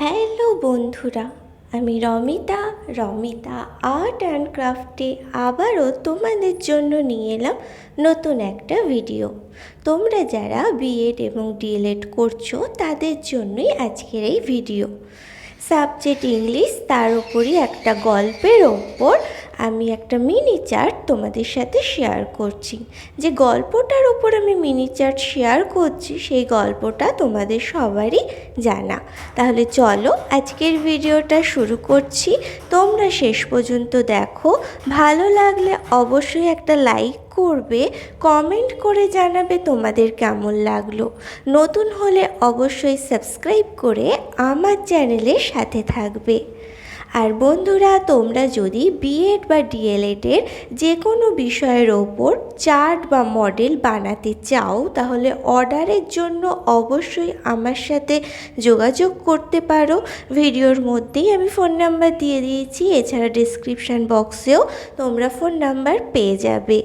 Hello বন্ধুরা, আমি Romita art and ক্রাফটে আবারও তোমাদের জন্য নিয়ে এলাম নতুন একটা ভিডিও। তোমরা যারা B.Ed এবং D.El.Ed করছো তাদের জন্যই আজকের এই ভিডিও। সাবজেক্ট ইংলিশ, তার উপরই একটা গল্পের ওপর আমি একটা মিনি চার্ট তোমাদের সাথে শেয়ার করছি। যে গল্পটার ওপর আমি মিনি চার্ট শেয়ার করছি সেই গল্পটা তোমাদের সবারই জানা। তাহলে চলো আজকের ভিডিওটা শুরু করছি। তোমরা শেষ পর্যন্ত দেখো, ভালো লাগলে অবশ্যই একটা লাইক করবে, কমেন্ট করে জানাবে তোমাদের কেমন লাগলো। নতুন হলে অবশ্যই সাবস্ক্রাইব করে আমার চ্যানেলের সাথে থাকবে। আর বন্ধুরা, তোমরা যদি B.Ed বা D.El.Ed এর যে কোনো বিষয়ের ওপর চার্ট বা মডেল বানাতে চাও তাহলে অর্ডারের জন্য অবশ্যই আমার সাথে যোগাযোগ করতে পারো। ভিডিওর মধ্যেই আমি ফোন নাম্বার দিয়ে দিয়েছি, এছাড়া ডেসক্রিপশান বক্সেও তোমরা ফোন নাম্বার পেয়ে যাবে।